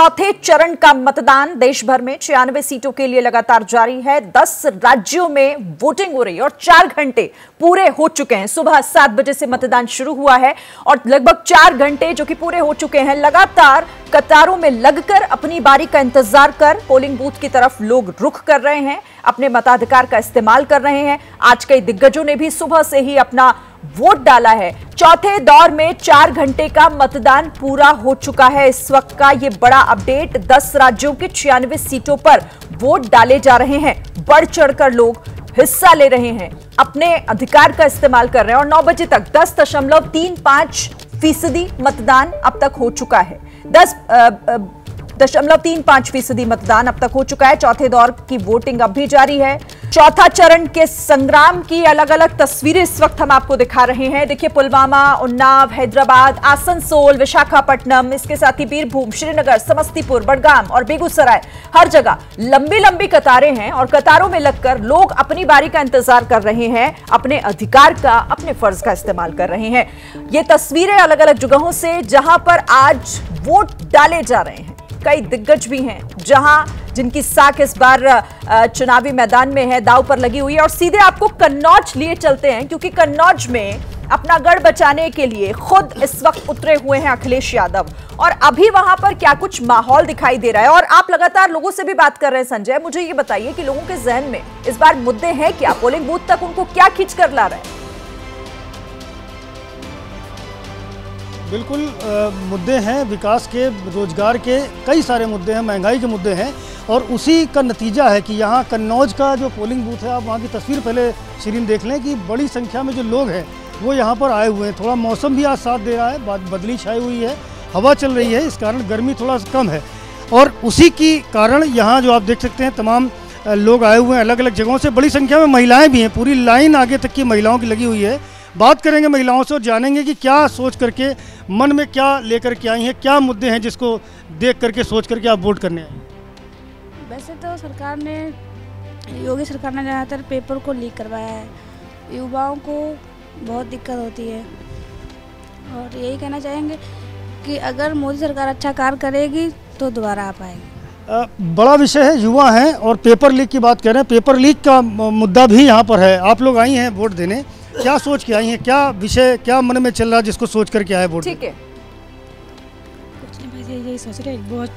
चौथे चरण का मतदान देश भर में 96 सीटों के लिए लगातार जारी है। 10 राज्यों में वोटिंग हो रही है और 4 घंटे पूरे हो चुके हैं। सुबह 7 बजे से मतदान शुरू हुआ है और लगभग 4 घंटे जो कि पूरे हो चुके हैं, लगातार कतारों में लगकर अपनी बारी का इंतजार कर पोलिंग बूथ की तरफ लोग रुख कर रहे हैं, अपने मताधिकार का इस्तेमाल कर रहे हैं। आज कई दिग्गजों ने भी सुबह से ही अपना वोट डाला है। चौथे दौर में 4 घंटे का मतदान पूरा हो चुका है। इस वक्त का ये बड़ा अपडेट, 10 राज्यों के 96 सीटों पर वोट डाले जा रहे हैं। बढ़ चढ़कर लोग हिस्सा ले रहे हैं, अपने अधिकार का इस्तेमाल कर रहे हैं और 9 बजे तक 10.35% मतदान अब तक हो चुका है। 10.35% मतदान अब तक हो चुका है। चौथे दौर की वोटिंग अब भी जारी है। चौथा चरण के संग्राम की अलग अलग तस्वीरें इस वक्त हम आपको दिखा रहे हैं। देखिए, पुलवामा, उन्नाव, हैदराबाद, आसनसोल, विशाखापट्टनम, इसके साथ ही बीरभूम, श्रीनगर, समस्तीपुर, बड़गाम और बेगूसराय, हर जगह लंबी लंबी कतारें हैं और कतारों में लगकर लोग अपनी बारी का इंतजार कर रहे हैं, अपने अधिकार का, अपने फर्ज का इस्तेमाल कर रहे हैं। ये तस्वीरें अलग अलग जगहों से जहां पर आज वोट डाले जा रहे हैं। कई दिग्गज भी हैं जिनकी साख इस बार चुनावी मैदान में है, दांव पर लगी हुई है। और सीधे आपको कन्नौज लिए चलते हैं, क्योंकि कन्नौज में अपना गढ़ बचाने के लिए खुद इस वक्त उतरे हुए हैं अखिलेश यादव। और अभी वहां पर क्या कुछ माहौल दिखाई दे रहा है। और आप लगातार लोगों से भी बात कर रहे हैं। संजय, मुझे ये बताइए कि लोगों के जहन में इस बार मुद्दे हैं क्या? पोलिंग बूथ तक उनको क्या खींच कर ला रहा है? बिल्कुल मुद्दे हैं, विकास के, रोजगार के कई सारे मुद्दे हैं, महंगाई के मुद्दे हैं। और उसी का नतीजा है कि यहाँ कन्नौज का जो पोलिंग बूथ है, आप वहाँ की तस्वीर पहले शिरीन देख लें कि बड़ी संख्या में जो लोग हैं वो यहाँ पर आए हुए हैं। थोड़ा मौसम भी आज साथ दे रहा है, बदली छाई हुई है, हवा चल रही है, इस कारण गर्मी थोड़ा कम है। और उसी की कारण यहाँ जो आप देख सकते हैं तमाम लोग आए हुए हैं अलग अलग जगहों से। बड़ी संख्या में महिलाएँ भी हैं, पूरी लाइन आगे तक की महिलाओं की लगी हुई है। बात करेंगे महिलाओं से और जानेंगे कि क्या सोच करके, मन में क्या लेकर के आई हैं, क्या मुद्दे हैं जिसको देख करके, सोच करके आप वोट करने आए। वैसे तो सरकार ने, योगी सरकार ने ज़्यादातर पेपर को लीक करवाया है, युवाओं को बहुत दिक्कत होती है। और यही कहना चाहेंगे कि अगर मोदी सरकार अच्छा कार्य करेगी तो दोबारा आ पाएगी। बड़ा विषय है, युवा हैं और पेपर लीक की बात कर रहे हैं। पेपर लीक का मुद्दा भी यहाँ पर है। आप लोग आई हैं वोट देने, क्या सोच के आई हैं, क्या विषय, क्या मन में चल रहा है जिसको सोच करके आए वोट? ठीक है, यही सोच रहे, बहुत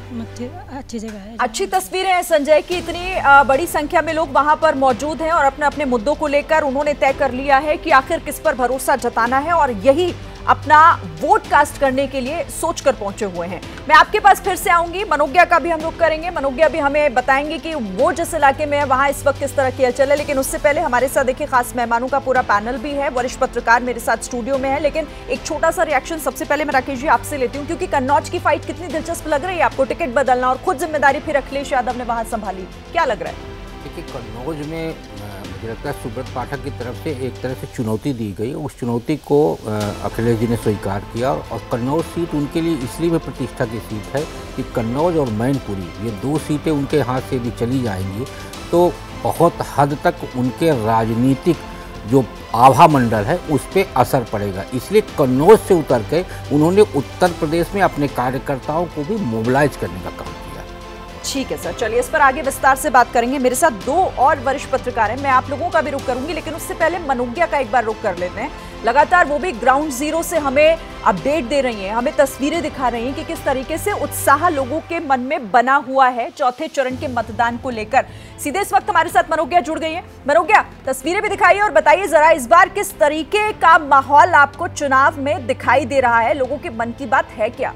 अच्छी जगह है। अच्छी तस्वीरें हैं संजय की, इतनी बड़ी संख्या में लोग वहां पर मौजूद हैं और अपने अपने मुद्दों को लेकर उन्होंने तय कर लिया है कि आखिर किस पर भरोसा जताना है और यही अपना वोट कास्ट करने के लिए सोचकर पहुंचे हुए हैं। मैं आपके पास फिर से आऊंगी, मनोज्ञा का भी हम लोग करेंगे। मनोज्ञा भी हमें बताएंगे कि वो जिस इलाके में है वहां इस वक्त किस तरह की हलचल है। लेकिन उससे पहले हमारे साथ देखिए खास मेहमानों का पूरा पैनल भी है, वरिष्ठ पत्रकार मेरे साथ स्टूडियो में है। लेकिन एक छोटा सा रिएक्शन सबसे पहले मैं राकेश जी आपसे लेती हूँ, क्योंकि कन्नौज की फाइट कितनी दिलचस्प लग रही है आपको? टिकट बदलना और खुद जिम्मेदारी फिर अखिलेश यादव ने वहां संभाली, क्या लग रहा है? देखिए, कन्नौज में मुझे लगता है सुब्रत पाठक की तरफ से एक तरह से चुनौती दी गई। उस चुनौती को अखिलेश जी ने स्वीकार किया और कन्नौज सीट उनके लिए इसलिए भी प्रतिष्ठा की सीट है कि कन्नौज और मैनपुरी, ये 2 सीटें उनके हाथ से भी चली जाएंगी तो बहुत हद तक उनके राजनीतिक जो आभा मंडल है उस पर असर पड़ेगा। इसलिए कन्नौज से उतर के उन्होंने उत्तर प्रदेश में अपने कार्यकर्ताओं को भी मोबिलाइज करने का काम किया। ठीक है सर, चलिए इस पर आगे विस्तार से बात करेंगे। मेरे साथ 2 और वरिष्ठ पत्रकार हैं, मैं आप लोगों का भी रुख करूंगी, लेकिन उससे पहले मनोज्ञा का एक बार रुख कर लेते हैं। लगातार वो भी ग्राउंड जीरो से हमें अपडेट दे रही हैं, हमें तस्वीरें दिखा रही हैं कि किस तरीके से उत्साह लोगों के मन में बना हुआ है चौथे चरण के मतदान को लेकर। सीधे इस वक्त हमारे साथ मनोज्ञा जुड़ गई है। मनोज्ञा, तस्वीरें भी दिखाइए और बताइए जरा इस बार किस तरीके का माहौल आपको चुनाव में दिखाई दे रहा है, लोगों के मन की बात है क्या?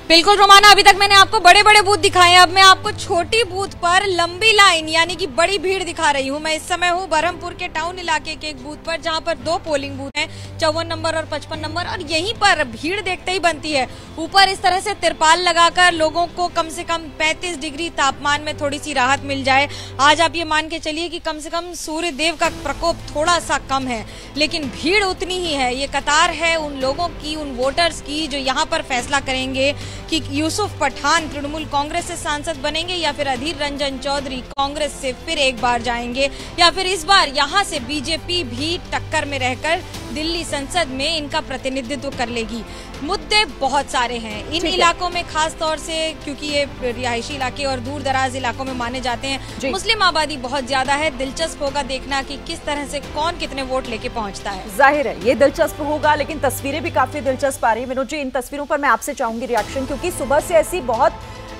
बिल्कुल रोमाना, अभी तक मैंने आपको बड़े बड़े बूथ दिखाए हैं, अब मैं आपको छोटी बूथ पर लंबी लाइन यानी कि बड़ी भीड़ दिखा रही हूं। मैं इस समय हूं बरहमपुर के टाउन इलाके के एक बूथ पर, जहां पर 2 पोलिंग बूथ हैं, 54 नंबर और 55 नंबर। और यहीं पर भीड़ देखते ही बनती है। ऊपर इस तरह से तिरपाल लगाकर लोगों को कम से कम 35 डिग्री तापमान में थोड़ी सी राहत मिल जाए। आज आप ये मान के चलिए कि कम से कम सूर्य देव का प्रकोप थोड़ा सा कम है, लेकिन भीड़ उतनी ही है। ये कतार है उन लोगों की, उन वोटर्स की जो यहाँ पर फैसला करेंगे कि यूसुफ पठान तृणमूल कांग्रेस से सांसद बनेंगे या फिर अधीर रंजन चौधरी कांग्रेस से फिर एक बार जाएंगे, या फिर इस बार यहाँ से बीजेपी भी टक्कर में रहकर दिल्ली संसद में इनका प्रतिनिधित्व कर लेगी। मुद्दे बहुत सारे हैं इन इलाकों में, खास तौर से क्योंकि ये रिहायशी इलाके और दूर दराज इलाकों में माने जाते हैं। मुस्लिम आबादी बहुत ज्यादा है। दिलचस्प होगा देखना कि किस तरह से कौन कितने वोट लेके पहुंचता है। जाहिर है ये दिलचस्प होगा, लेकिन तस्वीरें भी काफी दिलचस्प आ रही है। विनोद जी, इन तस्वीरों पर मैं आपसे चाहूंगी रिएक्शन, क्योंकि सुबह से ऐसी बहुत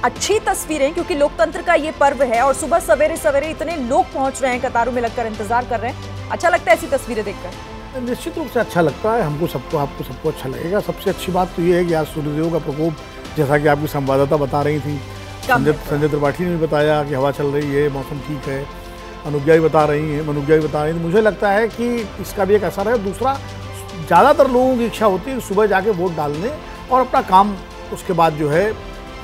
अच्छी तस्वीरें, क्योंकि लोकतंत्र का ये पर्व है और सुबह सवेरे सवेरे इतने लोग पहुंच रहे हैं, कतारों में लगकर इंतजार कर रहे हैं। अच्छा लगता है ऐसी तस्वीरें देखकर? निश्चित रूप से अच्छा लगता है, हमको सबको, आपको सबको अच्छा लगेगा। सबसे अच्छी बात तो ये है कि आज सूर्यदेव का प्रकोप, जैसा कि आपकी संवाददाता बता रही थी, संजय त्रिपाठी ने भी बताया कि हवा चल रही है, मौसम ठीक है, अनुज्ञा भी बता रही हैं, मनुज्ञा भी बता रही थी। मुझे लगता है कि इसका भी एक असर है। दूसरा, ज़्यादातर लोगों की इच्छा होती है कि सुबह जाके वोट डालने और अपना काम उसके बाद जो है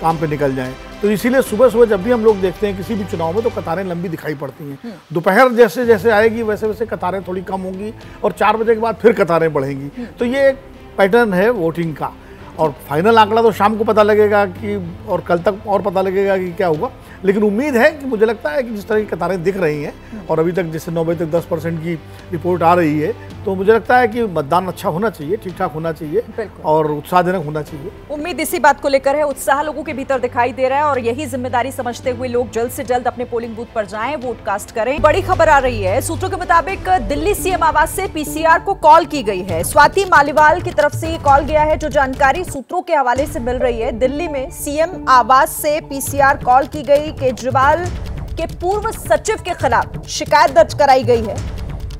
काम पे निकल जाएं। तो इसीलिए सुबह सुबह जब भी हम लोग देखते हैं किसी भी चुनाव में, तो कतारें लंबी दिखाई पड़ती हैं। दोपहर जैसे जैसे आएगी वैसे वैसे कतारें थोड़ी कम होंगी और 4 बजे के बाद फिर कतारें बढ़ेंगी। तो ये एक पैटर्न है वोटिंग का, और फाइनल आंकड़ा तो शाम को पता लगेगा कि, और कल तक और पता लगेगा कि क्या होगा। लेकिन उम्मीद है कि, मुझे लगता है कि जिस तरह की कतारें दिख रही हैं और अभी तक जैसे 9 बजे तक 10% की रिपोर्ट आ रही है, तो मुझे लगता है कि मतदान अच्छा होना चाहिए, ठीक ठाक होना चाहिए और उत्साहजनक होना चाहिए। उम्मीद इसी बात को लेकर है, उत्साह लोगों के भीतर दिखाई दे रहा है और यही जिम्मेदारी समझते हुए लोग जल्द से जल्द अपने पोलिंग बूथ पर जाएं, वोट कास्ट करें। बड़ी खबर आ रही है, सूत्रों के मुताबिक दिल्ली सीएम आवास से पीसीआर को कॉल की गई है। स्वाति मालीवाल की तरफ से ये कॉल गया है। जो जानकारी सूत्रों के हवाले से मिल रही है, दिल्ली में सीएम आवास से पीसीआर कॉल की गई। केजरीवाल के पूर्व सचिव के खिलाफ शिकायत दर्ज कराई गई है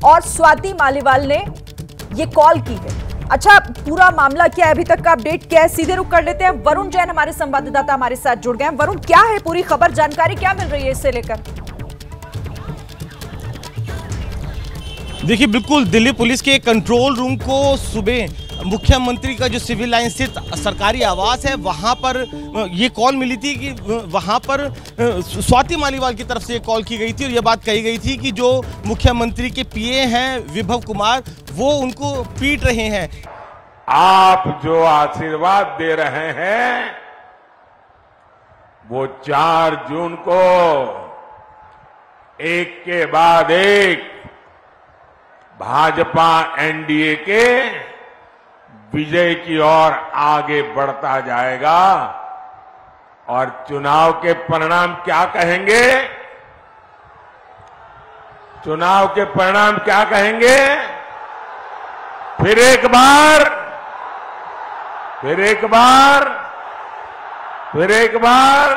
और स्वाति मालीवाल ने ये कॉल की है। अच्छा, पूरा मामला क्या है, अभी तक का अपडेट क्या है, सीधे रुक कर लेते हैं। वरुण जैन हमारे संवाददाता हमारे साथ जुड़ गए हैं। वरुण, क्या है पूरी खबर, जानकारी क्या मिल रही है इससे लेकर? देखिए, बिल्कुल दिल्ली पुलिस के कंट्रोल रूम को सुबह मुख्यमंत्री का जो सिविल लाइन स्थित सरकारी आवास है, वहां पर ये कॉल मिली थी कि वहां पर स्वाति मालीवाल की तरफ से ये कॉल की गई थी और ये बात कही गई थी कि जो मुख्यमंत्री के पीए हैं विभव कुमार, वो उनको पीट रहे हैं। आप जो आशीर्वाद दे रहे हैं वो 4 जून को एक के बाद एक भाजपा एनडीए के विजय की ओर आगे बढ़ता जाएगा। और चुनाव के परिणाम क्या कहेंगे? चुनाव के परिणाम क्या कहेंगे? फिर एक बार, फिर एक बार, फिर एक बार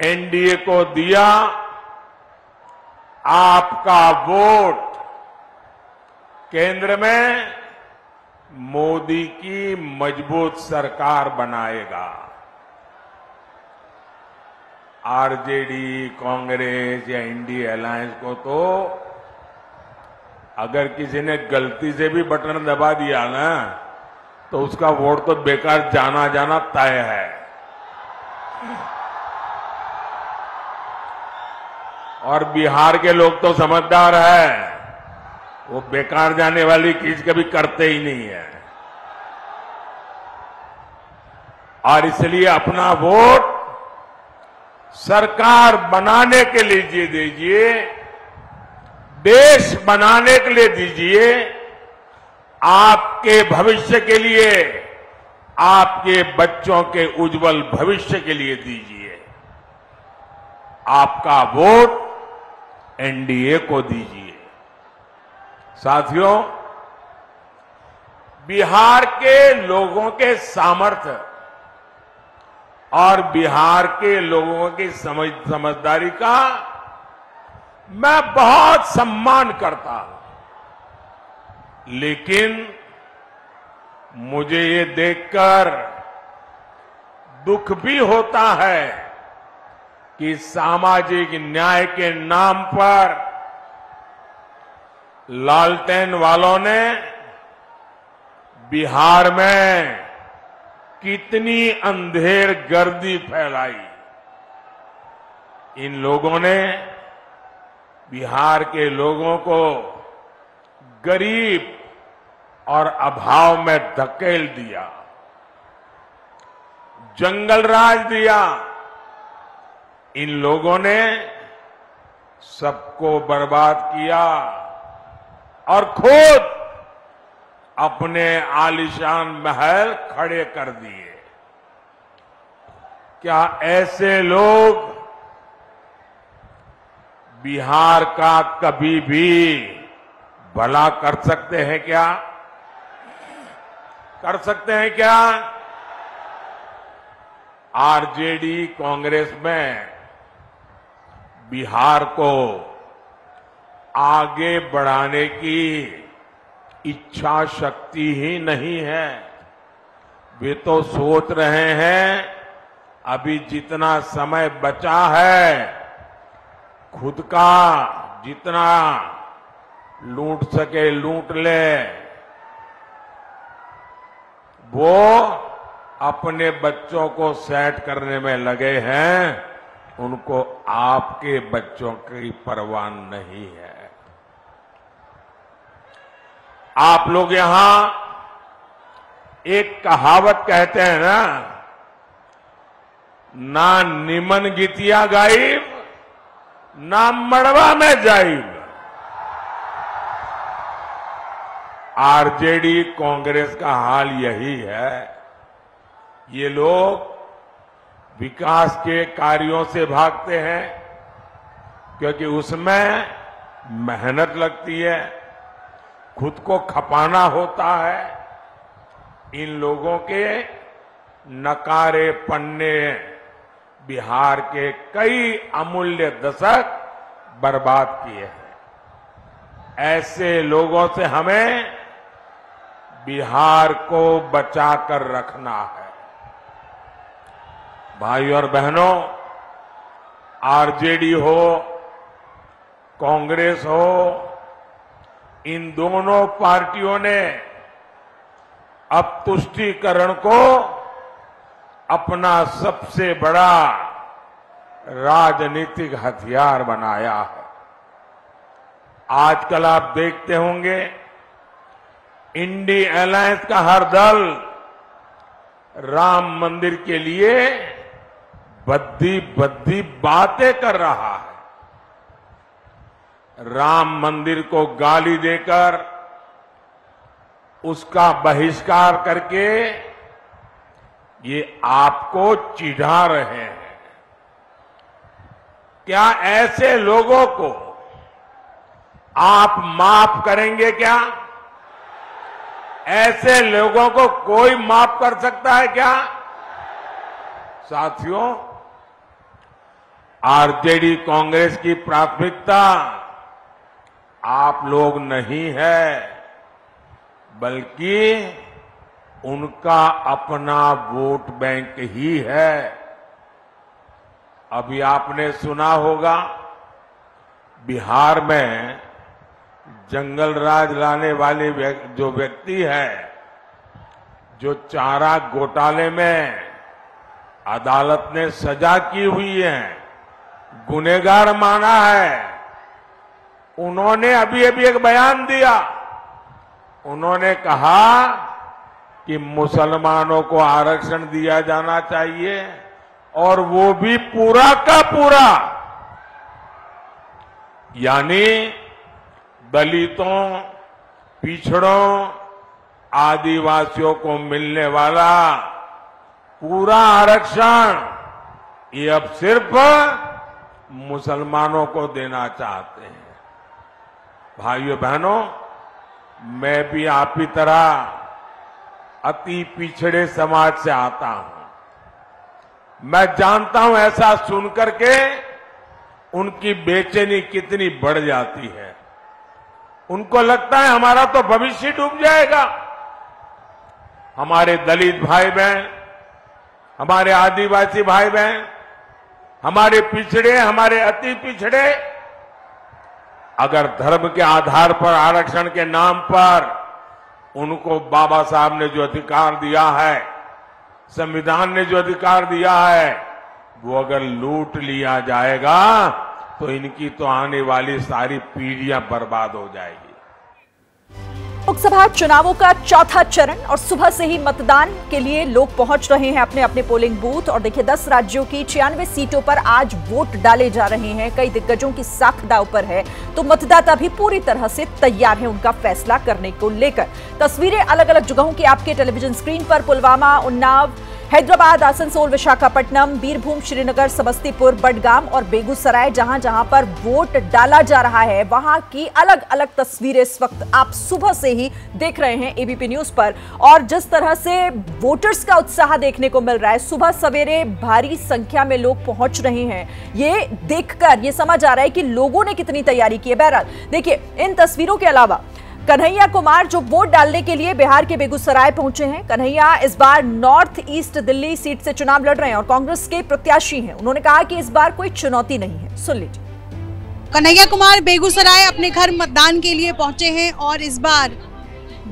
एनडीए को दिया आपका वोट, केंद्र में मोदी की मजबूत सरकार बनाएगा। आरजेडी, कांग्रेस या इंडिया अलायंस को तो अगर किसी ने गलती से भी बटन दबा दिया ना, तो उसका वोट तो बेकार जाना जाना तय है। और बिहार के लोग तो समझदार है, वो बेकार जाने वाली चीज कभी करते ही नहीं है। और इसलिए अपना वोट सरकार बनाने के लिए दीजिए, देश बनाने के लिए दीजिए, आपके भविष्य के लिए, आपके बच्चों के उज्जवल भविष्य के लिए दीजिए। आपका वोट एनडीए को दीजिए। साथियों, बिहार के लोगों के सामर्थ्य और बिहार के लोगों की समझदारी का मैं बहुत सम्मान करता हूं, लेकिन मुझे ये देखकर दुख भी होता है कि सामाजिक न्याय के नाम पर लालटेन वालों ने बिहार में कितनी अंधेर गर्दी फैलाई। इन लोगों ने बिहार के लोगों को गरीब और अभाव में धकेल दिया, जंगल राज दिया। इन लोगों ने सबको बर्बाद किया और खुद अपने आलीशान महल खड़े कर दिए। क्या ऐसे लोग बिहार का कभी भी भला कर सकते हैं क्या? कर सकते हैं क्या? आरजेडी कांग्रेस में बिहार को आगे बढ़ाने की इच्छा शक्ति ही नहीं है। वे तो सोच रहे हैं अभी जितना समय बचा है, खुद का जितना लूट सके लूट ले। वो अपने बच्चों को सेट करने में लगे हैं, उनको आपके बच्चों की परवाह नहीं है। आप लोग यहां एक कहावत कहते हैं ना निमन गीतिया गाइब ना मड़वा में जाइब। आरजेडी कांग्रेस का हाल यही है। ये लोग विकास के कार्यों से भागते हैं क्योंकि उसमें मेहनत लगती है, खुद को खपाना होता है। इन लोगों के नकारे पन्ने बिहार के कई अमूल्य दशक बर्बाद किए हैं। ऐसे लोगों से हमें बिहार को बचाकर रखना है। भाई और बहनों, आरजेडी हो, कांग्रेस हो, इन दोनों पार्टियों ने अब तुष्टीकरण को अपना सबसे बड़ा राजनीतिक हथियार बनाया है। आजकल आप देखते होंगे इंडी अलायंस का हर दल राम मंदिर के लिए बद्दी बद्दी बातें कर रहा है। राम मंदिर को गाली देकर उसका बहिष्कार करके ये आपको चिढ़ा रहे हैं। क्या ऐसे लोगों को आप माफ करेंगे क्या? ऐसे लोगों को कोई माफ कर सकता है क्या? साथियों, आरजेडी कांग्रेस की प्राथमिकता आप लोग नहीं है, बल्कि उनका अपना वोट बैंक ही है। अभी आपने सुना होगा बिहार में जंगल राज लाने वाले जो व्यक्ति है, जो चारा घोटाले में अदालत ने सजा की हुई है, गुनहगार माना है, उन्होंने अभी अभी एक बयान दिया। उन्होंने कहा कि मुसलमानों को आरक्षण दिया जाना चाहिए और वो भी पूरा का पूरा, यानी दलितों, पिछड़ों, आदिवासियों को मिलने वाला पूरा आरक्षण ये अब सिर्फ मुसलमानों को देना चाहते हैं। भाइयों बहनों, मैं भी आप ही तरह अति पिछड़े समाज से आता हूं। मैं जानता हूं ऐसा सुनकर के उनकी बेचैनी कितनी बढ़ जाती है। उनको लगता है हमारा तो भविष्य डूब जाएगा। हमारे दलित भाई बहन, हमारे आदिवासी भाई बहन, हमारे पिछड़े, हमारे अति पिछड़े, अगर धर्म के आधार पर आरक्षण के नाम पर उनको बाबा साहब ने जो अधिकार दिया है, संविधान ने जो अधिकार दिया है, वो अगर लूट लिया जाएगा तो इनकी तो आने वाली सारी पीढ़ियां बर्बाद हो जाएगी। लोकसभा चुनावों का चौथा चरण और सुबह से ही मतदान के लिए लोग पहुंच रहे हैं अपने अपने पोलिंग बूथ। और देखिए 10 राज्यों की 96 सीटों पर आज वोट डाले जा रहे हैं। कई दिग्गजों की साख दांव पर है, तो मतदाता भी पूरी तरह से तैयार हैं उनका फैसला करने को लेकर। तस्वीरें अलग अलग जगहों की आपके टेलीविजन स्क्रीन पर। पुलवामा, उन्नाव, हैदराबाद, आसनसोल, विशाखापट्टनम, बीरभूम, श्रीनगर, समस्तीपुर, बडगाम और बेगूसराय, जहां जहां पर वोट डाला जा रहा है वहां की अलग अलग तस्वीरें इस वक्त आप सुबह से ही देख रहे हैं एबीपी न्यूज पर। और जिस तरह से वोटर्स का उत्साह देखने को मिल रहा है, सुबह सवेरे भारी संख्या में लोग पहुंच रहे हैं, ये देखकर ये समझ आ रहा है कि लोगों ने कितनी तैयारी की है। बहरहाल देखिए, इन तस्वीरों के अलावा कन्हैया कुमार जो वोट डालने के लिए बिहार के बेगूसराय पहुंचे हैं। कन्हैया इस बार नॉर्थ ईस्ट दिल्ली सीट से चुनाव लड़ रहे हैं और कांग्रेस के प्रत्याशी हैं। उन्होंने कहा कि इस बार कोई चुनौती नहीं है। सुन लीजिए। कन्हैया कुमार बेगूसराय अपने घर मतदान के लिए पहुंचे हैं और इस बार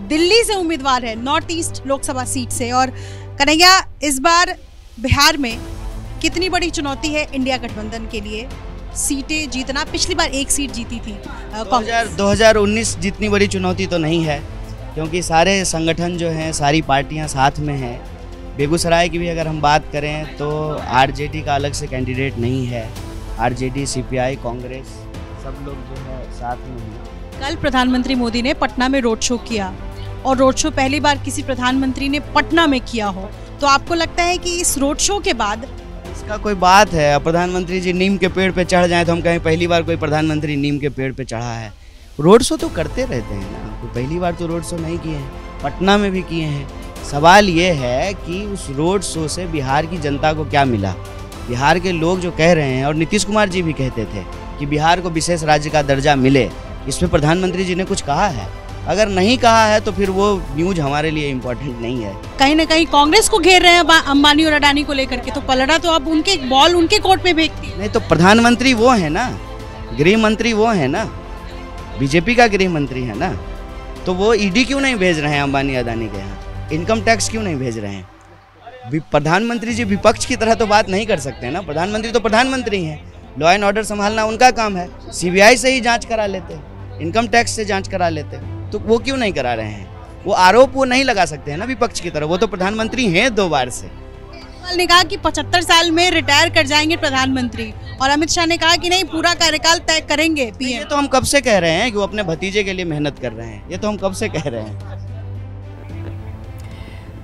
दिल्ली से उम्मीदवार है, नॉर्थ ईस्ट लोकसभा सीट से। और कन्हैया, इस बार बिहार में कितनी बड़ी चुनौती है इंडिया गठबंधन के लिए सीटें जीतना? पिछली बार एक सीट जीती थी कांग्रेस। 2019 जितनी बड़ी चुनौती तो नहीं है, क्योंकि सारे संगठन जो हैं, सारी पार्टियां साथ में हैं। बेगूसराय की भी अगर हम बात करें तो आरजेडी का अलग से कैंडिडेट नहीं है। आरजेडी, सीपीआई, कांग्रेस सब लोग जो है साथ में हैं। कल प्रधानमंत्री मोदी ने पटना में रोड शो किया और रोड शो पहली बार किसी प्रधानमंत्री ने पटना में किया हो, तो आपको लगता है कि इस रोड शो के बाद इसका कोई बात है? प्रधानमंत्री जी नीम के पेड़ पे चढ़ जाएं तो हम कहें पहली बार कोई प्रधानमंत्री नीम के पेड़ पे चढ़ा है? रोड शो तो करते रहते हैं ना, तो पहली बार तो रोड शो नहीं किए हैं, पटना में भी किए हैं। सवाल ये है कि उस रोड शो से बिहार की जनता को क्या मिला? बिहार के लोग जो कह रहे हैं, और नीतीश कुमार जी भी कहते थे कि बिहार को विशेष राज्य का दर्जा मिले, इसमें प्रधानमंत्री जी ने कुछ कहा है? अगर नहीं कहा है तो फिर वो न्यूज हमारे लिए इम्पोर्टेंट नहीं है। कहीं ना कहीं कांग्रेस को घेर रहे हैं अंबानी और अडानी को लेकर के, तो पलड़ा तो अब उनके बॉल उनके कोर्ट में भेजती है। नहीं तो प्रधानमंत्री वो है ना, गृह मंत्री वो है ना, बीजेपी का गृह मंत्री है ना, तो वो ईडी क्यों नहीं भेज रहे हैं अंबानी अडानी के यहाँ? इनकम टैक्स क्यों नहीं भेज रहे हैं? प्रधानमंत्री जी विपक्ष की तरह तो बात नहीं कर सकते ना। प्रधानमंत्री तो प्रधानमंत्री हैं, लॉ एंड ऑर्डर संभालना उनका काम है। सीबीआई से ही जांच करा लेते, इनकम टैक्स से जांच करा लेते, तो वो क्यों नहीं करा रहे हैं? वो आरोप वो नहीं लगा सकते हैं ना विपक्ष की तरह, वो तो प्रधानमंत्री हैं 2 बार से। केजरीवाल ने कहा कि 75 साल में रिटायर कर जाएंगे प्रधानमंत्री, और अमित शाह ने कहा कि नहीं, पूरा कार्यकाल तय करेंगे पीएम। ये तो हम कब से कह रहे हैं कि वो अपने भतीजे के लिए मेहनत कर रहे हैं, ये तो हम कब से कह रहे हैं।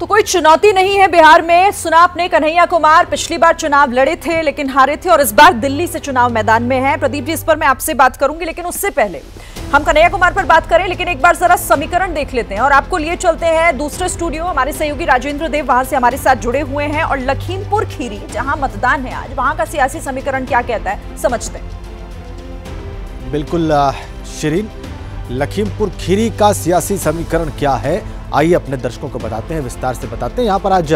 तो कोई चुनौती नहीं है बिहार में। सुना आपने, कन्हैया कुमार पिछली बार चुनाव लड़े थे लेकिन हारे थे और इस बार दिल्ली से चुनाव मैदान में है। प्रदीप जी, इस पर मैं आपसे बात करूंगी, लेकिन उससे पहले हम कन्हैया कुमार पर बात करें, लेकिन एक बार जरा समीकरण देख लेते हैं और आपको लिए चलते हैं दूसरे स्टूडियो। हमारे सहयोगी राजेंद्र देव वहां से हमारे साथ जुड़े हुए हैं और लखीमपुर खीरी जहां मतदान है आज, वहां का सियासी समीकरण क्या कहता है, समझते हैं। बिल्कुल शिरीन, लखीमपुर खीरी का सियासी समीकरण क्या है, आइए अपने दर्शकों को बताते हैं, विस्तार से बताते हैं। यहाँ पर आज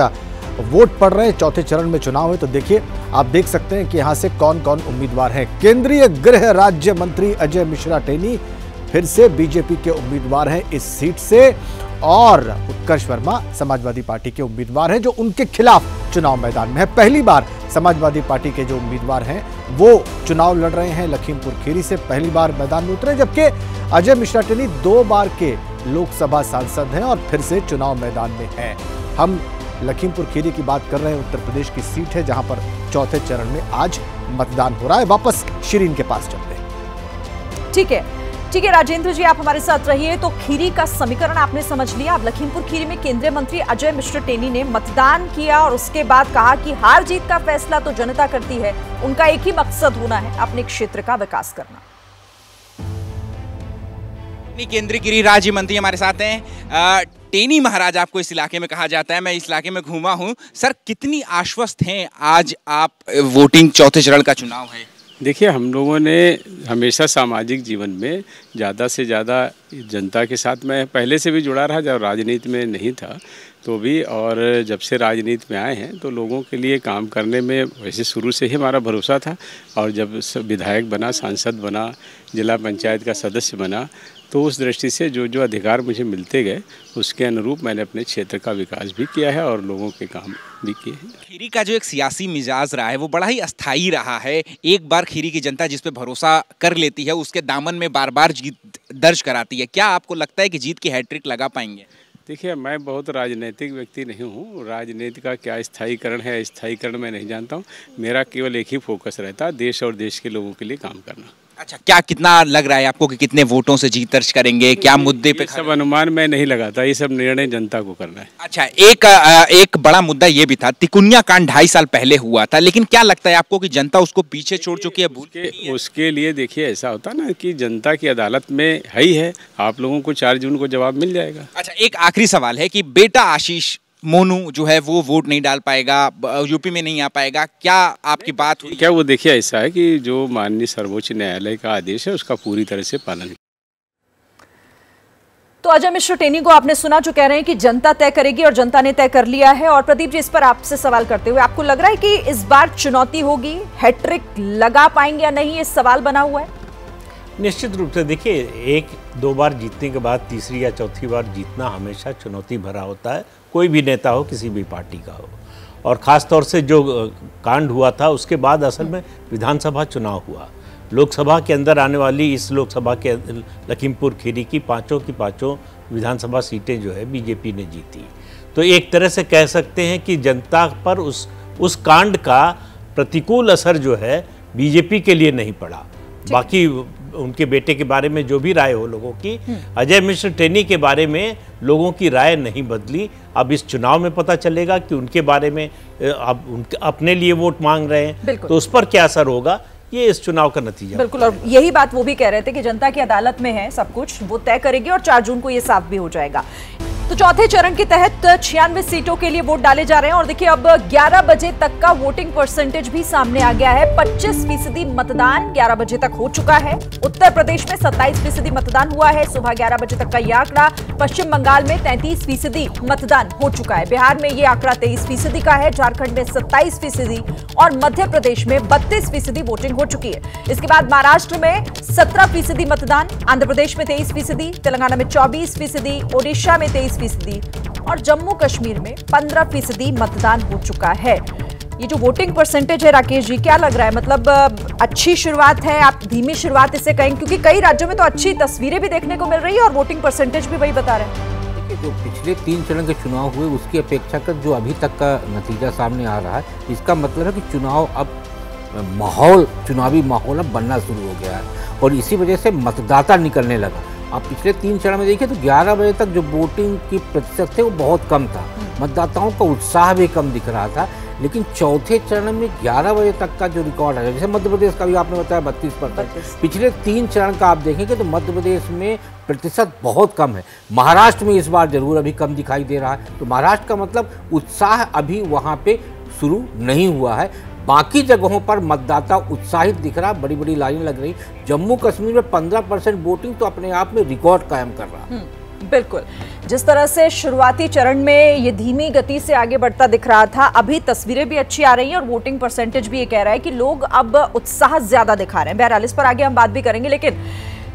वोट पड़ रहे हैं, चौथे चरण में चुनाव है, तो देखिए आप देख सकते हैं कि यहाँ से कौन कौन उम्मीदवार हैं। केंद्रीय गृह राज्य मंत्री अजय मिश्रा टेनी फिर से बीजेपी के उम्मीदवार हैं इस सीट से, और उत्कर्ष वर्मा समाजवादी पार्टी के उम्मीदवार हैं जो उनके खिलाफ चुनाव मैदान में है। पहली बार समाजवादी पार्टी के जो उम्मीदवार हैं वो चुनाव लड़ रहे हैं, लखीमपुर खीरी से पहली बार मैदान में उतरे, जबकि अजय मिश्रा टेनी 2 बार के लोकसभा सांसद हैं और फिर से चुनाव मैदान में हैं। हम लखीमपुर खीरी की बात कर रहे हैं, उत्तर प्रदेश की सीट है जहां पर चौथे चरण में आज मतदान हो रहा है। वापस शिरीन के पास चलते हैं। ठीक है राजेंद्र जी, आप हमारे साथ रहिए। तो खीरी का समीकरण आपने समझ लिया। अब लखीमपुर खीरी में केंद्रीय मंत्री अजय मिश्रा टेनी ने मतदान किया और उसके बाद कहा कि हार जीत का फैसला तो जनता करती है, उनका एक ही मकसद होना है, अपने क्षेत्र का विकास करना। केंद्रीय गृह राज्य मंत्री हमारे साथ हैं। टेनी महाराज आपको इस इलाके में कहा जाता है, मैं इस इलाके में घूमा हूं। सर, कितनी आश्वस्त हैं आज आप? वोटिंग चौथे चरण का चुनाव है। देखिए, हम लोगों ने हमेशा सामाजिक जीवन में ज़्यादा से ज़्यादा जनता के साथ, मैं पहले से भी जुड़ा रहा, जब राजनीति में नहीं था तो भी, और जब से राजनीति में आए हैं तो लोगों के लिए काम करने में वैसे शुरू से ही हमारा भरोसा था। और जब विधायक बना, सांसद बना, जिला पंचायत का सदस्य बना, तो उस दृष्टि से जो जो अधिकार मुझे मिलते गए उसके अनुरूप मैंने अपने क्षेत्र का विकास भी किया है और लोगों के काम भी किए हैं। खीरी का जो एक सियासी मिजाज रहा है वो बड़ा ही अस्थायी रहा है। एक बार खीरी की जनता जिस पे भरोसा कर लेती है उसके दामन में बार बार जीत दर्ज कराती है। क्या आपको लगता है कि जीत की हैट्रिक लगा पाएंगे? देखिए, मैं बहुत राजनीतिक व्यक्ति नहीं हूँ। राजनीति का क्या स्थायीकरण है, स्थायीकरण मैं नहीं जानता हूँ। मेरा केवल एक ही फोकस रहता है, देश और देश के लोगों के लिए काम करना। अच्छा, क्या कितना लग रहा है आपको कि कितने वोटों से जीत दर्ज करेंगे? क्या मुद्दे पे? सब अनुमान मैं नहीं लगाता, ये सब निर्णय जनता को करना है। अच्छा, एक बड़ा मुद्दा ये भी था, तिकुनिया कांड 2.5 साल पहले हुआ था, लेकिन क्या लगता है आपको कि जनता उसको पीछे छोड़ चुकी है? उसके लिए देखिए ऐसा होता ना कि जनता की अदालत में है ही है, आप लोगों को 4 जून को जवाब मिल जाएगा। अच्छा, एक आखिरी सवाल है कि बेटा आशीष मोनू जो है वो वोट नहीं डाल पाएगा, यूपी में नहीं आ पाएगा, क्या आपकी बात हुई? क्या वो देखिए ऐसा है कि जो माननीय सर्वोच्च न्यायालय का आदेश है उसका पूरी तरह से पालन। तो अजय मिश्र टेनी को आपने सुना जो कह रहे हैं कि जनता तय करेगी और जनता ने तय कर लिया है। और प्रदीप जी, इस पर आपसे सवाल करते हुए आपको लग रहा है कि इस बार चुनौती होगी, हैट्रिक लगा पाएंगे या नहीं, ये सवाल बना हुआ है? निश्चित रूप से देखिए, 1-2 बार जीतने के बाद तीसरी या चौथी बार जीतना हमेशा चुनौती भरा होता है, कोई भी नेता हो, किसी भी पार्टी का हो। और ख़ास तौर से जो कांड हुआ था उसके बाद असल में विधानसभा चुनाव हुआ। लोकसभा के अंदर आने वाली इस लोकसभा के लखीमपुर खीरी की पाँचों विधानसभा सीटें जो है बीजेपी ने जीती। तो एक तरह से कह सकते हैं कि जनता पर उस कांड का प्रतिकूल असर जो है बीजेपी के लिए नहीं पड़ा। बाकी उनके बेटे के बारे में जो भी राय हो लोगों की, अजय मिश्र टेनी के बारे में लोगों की राय नहीं बदली। अब इस चुनाव में पता चलेगा कि उनके बारे में अब उनके अपने लिए वोट मांग रहे हैं, तो उस पर क्या असर होगा, ये इस चुनाव का नतीजा। बिल्कुल, और यही बात वो भी कह रहे थे कि जनता की अदालत में है सब कुछ, वो तय करेगी और 4 जून को ये साफ भी हो जाएगा। तो चौथे चरण के तहत 96 सीटों के लिए वोट डाले जा रहे हैं और देखिए अब 11 बजे तक का वोटिंग परसेंटेज भी सामने आ गया है। 25% मतदान 11 बजे तक हो चुका है। उत्तर प्रदेश में 27% मतदान हुआ है सुबह 11 बजे तक का यह आंकड़ा। पश्चिम बंगाल में 33% मतदान हो चुका है। बिहार में यह आंकड़ा 23% का है। झारखंड में 27% और मध्य प्रदेश में 32% वोटिंग हो चुकी है। इसके बाद महाराष्ट्र में 17% मतदान, आंध्र प्रदेश में 23%, तेलंगाना में 24%, ओडिशा में 23% और जम्मू कश्मीर में 15% मतदान हो चुका है। ये जो वोटिंग परसेंटेज है राकेश जी, क्या लग रहा है, मतलब अच्छी शुरुआत है, आप धीमी शुरुआत इसे कहेंगे? क्योंकि कई राज्यों में तो अच्छी तस्वीरें भी देखने को मिल रही है और वोटिंग परसेंटेज भी वही बता रहे हैं। देखिए, जो पिछले 3 चरण के चुनाव हुए उसकी अपेक्षा कर जो अभी तक का नतीजा सामने आ रहा है, इसका मतलब है कि चुनाव अब चुनावी माहौल अब बनना शुरू हो गया है और इसी वजह से मतदाता निकलने लगा। आप पिछले 3 चरण में देखिए तो 11 बजे तक जो वोटिंग की प्रतिशत थे वो बहुत कम था, मतदाताओं का उत्साह भी कम दिख रहा था। लेकिन चौथे चरण में 11 बजे तक का जो रिकॉर्ड है, जैसे मध्य प्रदेश का भी आपने बताया 32%, पिछले 3 चरण का आप देखेंगे तो मध्य प्रदेश में प्रतिशत बहुत कम है। महाराष्ट्र में इस बार जरूर अभी कम दिखाई दे रहा है, तो महाराष्ट्र का मतलब उत्साह अभी वहाँ पे शुरू नहीं हुआ है। बाकी जगहों पर मतदाता उत्साहित दिख रहा, बड़ी बड़ी लाइन लग रही। जम्मू कश्मीर में 15% वोटिंग तो अपने आप में रिकॉर्ड कायम कर रहा। बिल्कुल, जिस तरह से शुरुआती चरण में ये धीमी गति से आगे बढ़ता दिख रहा था, अभी तस्वीरें भी अच्छी आ रही हैं और वोटिंग परसेंटेज भी ये कह रहा है कि लोग अब उत्साह ज्यादा दिखा रहे हैं। बहरहाल इस पर आगे हम बात भी करेंगे, लेकिन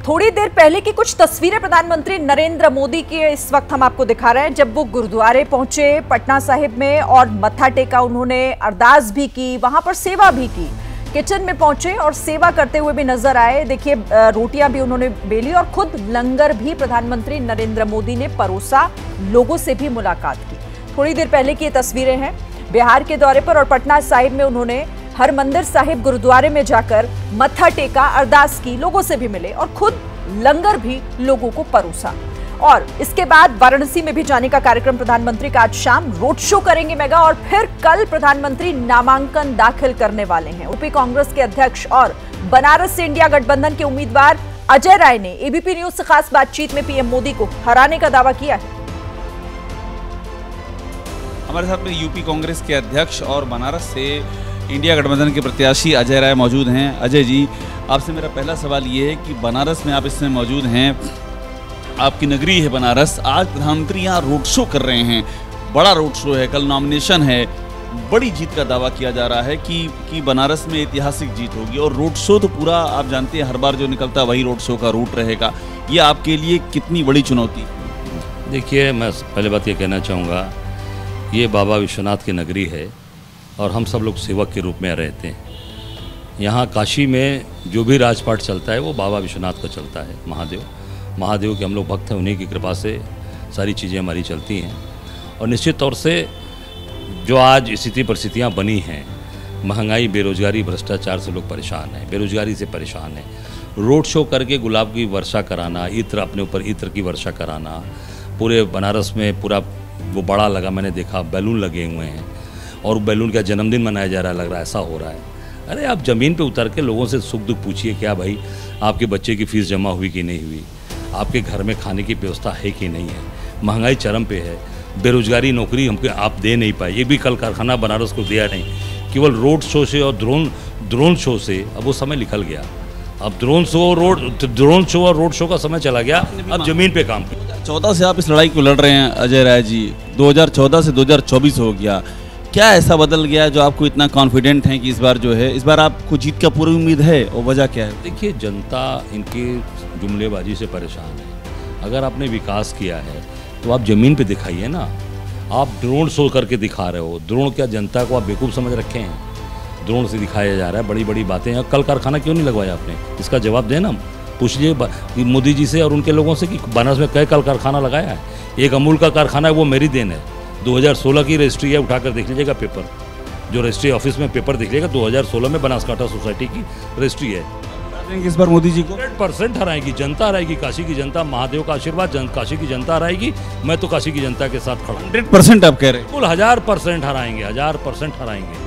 थोड़ी देर पहले की कुछ तस्वीरें प्रधानमंत्री नरेंद्र मोदी की इस वक्त हम आपको दिखा रहे हैं। जब वो गुरुद्वारे पहुंचे पटना साहिब में और मत्था टेका, उन्होंने अरदास भी की, वहां पर सेवा भी की, किचन में पहुंचे और सेवा करते हुए भी नजर आए। देखिए, रोटियां भी उन्होंने बेली और खुद लंगर भी प्रधानमंत्री नरेंद्र मोदी ने परोसा, लोगों से भी मुलाकात की। थोड़ी देर पहले की ये तस्वीरें हैं बिहार के दौरे पर और पटना साहिब में उन्होंने हरमंदिर साहिब गुरुद्वारे में जाकर मत्था टेका, अरदास की, लोगों से भी मिले और खुद लंगर भी लोगों को परोसा। और इसके बाद वाराणसी में भी जाने का कार्यक्रम प्रधानमंत्री का आज शाम रोड शो करेंगे मेगा और फिर कल प्रधानमंत्री नामांकन दाखिल करने वाले हैं। यूपी कांग्रेस के अध्यक्ष और बनारस से इंडिया गठबंधन के उम्मीदवार अजय राय ने एबीपी न्यूज से खास बातचीत में पीएम मोदी को हराने का दावा किया है। हमारे साथ में यूपी कांग्रेस के अध्यक्ष और बनारस से इंडिया गठबंधन के प्रत्याशी अजय राय मौजूद हैं। अजय जी, आपसे मेरा पहला सवाल ये है कि बनारस में आप इस समय मौजूद हैं, आपकी नगरी है बनारस, आज प्रधानमंत्री यहाँ रोड शो कर रहे हैं, बड़ा रोड शो है, कल नॉमिनेशन है, बड़ी जीत का दावा किया जा रहा है कि बनारस में ऐतिहासिक जीत होगी और रोड शो तो पूरा आप जानते हैं हर बार जो निकलता है वही रोड शो का रूट रहेगा। ये आपके लिए कितनी बड़ी चुनौती? देखिए, मैं पहले बात ये कहना चाहूँगा, ये बाबा विश्वनाथ की नगरी है और हम सब लोग सेवक के रूप में रहते हैं। यहाँ काशी में जो भी राजपाट चलता है वो बाबा विश्वनाथ का चलता है। महादेव के हम लोग भक्त हैं, उन्हीं की कृपा से सारी चीज़ें हमारी चलती हैं। और निश्चित तौर से जो आज स्थिति परिस्थितियाँ बनी हैं, महंगाई, बेरोजगारी, भ्रष्टाचार से लोग परेशान हैं, बेरोजगारी से परेशान हैं। रोड शो करके गुलाब की वर्षा कराना, इत्र अपने ऊपर इत्र की वर्षा कराना, पूरे बनारस में पूरा वो बड़ा लगा, मैंने देखा बैलून लगे हुए हैं और बैलून का जन्मदिन मनाया जा रहा है, लग रहा है ऐसा हो रहा है। अरे आप ज़मीन पे उतर के लोगों से सुख दुख पूछिए, क्या भाई आपके बच्चे की फ़ीस जमा हुई कि नहीं हुई, आपके घर में खाने की व्यवस्था है कि नहीं है। महंगाई चरम पे है, बेरोजगारी, नौकरी हमको आप दे नहीं पाए, एक भी कल कारखाना बनारस को दिया नहीं। केवल रोड शो से और ड्रोन शो से अब वो समय निकल गया। अब ड्रोन शो और रोड शो का समय चला गया, अब जमीन पे काम। 2014 से आप इस लड़ाई को लड़ रहे हैं अजय राय जी, 2014 से 2024 हो गया, क्या ऐसा बदल गया जो आपको इतना कॉन्फिडेंट है कि इस बार जो है, इस बार आपको जीत का पूरी उम्मीद है, और वजह क्या है? देखिए, जनता इनकी जुमलेबाजी से परेशान है। अगर आपने विकास किया है तो आप ज़मीन पे दिखाइए ना। आप ड्रोन शो करके दिखा रहे हो, ड्रोन क्या जनता को आप बेवकूफ़ समझ रखे हैं? ड्रोन से दिखाया जा रहा है बड़ी बड़ी बातें। कल कारखाना क्यों नहीं लगवाया आपने, इसका जवाब देना। पूछिए मोदी जी से और उनके लोगों से कि बनारस में कई कल कारखाना लगाया है। एक अमूल का कारखाना है, वो मेरी देन है, 2016 की रजिस्ट्री है, उठाकर देख लीजिएगा पेपर, जो रजिस्ट्री ऑफिस में पेपर देख लीजिएगा, 2016 में बनासकांठा सोसाइटी की रजिस्ट्री है। इस बार मोदी जी को 100% हराएगी, जनता हराएगी, काशी की जनता, महादेव का आशीर्वाद, काशी की जनता हराएगी। मैं तो काशी की जनता के साथ खड़ा हूं। 100% आप कह रहे हैं? बिल्कुल 1000% हराएंगे, 1000% हराएंगे।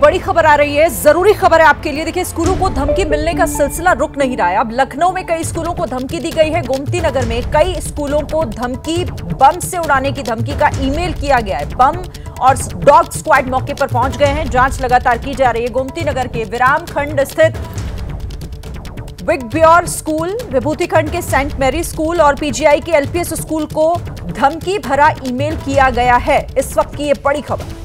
बड़ी खबर आ रही है, जरूरी खबर है आपके लिए। देखिए, स्कूलों को धमकी मिलने का सिलसिला रुक नहीं रहा है। अब लखनऊ में कई स्कूलों को धमकी दी गई है। गोमती नगर में कई स्कूलों को धमकी, बम से उड़ाने की धमकी का ईमेल किया गया है। बम और डॉग स्क्वाड मौके पर पहुंच गए हैं, जांच लगातार की जा रही है। गोमती नगर के विराम खंड स्थित विगब्योर स्कूल, विभूति खंड के सेंट मैरी स्कूल और पीजीआई के एलपीएस स्कूल को धमकी भरा ईमेल किया गया है। इस वक्त की ये बड़ी खबर।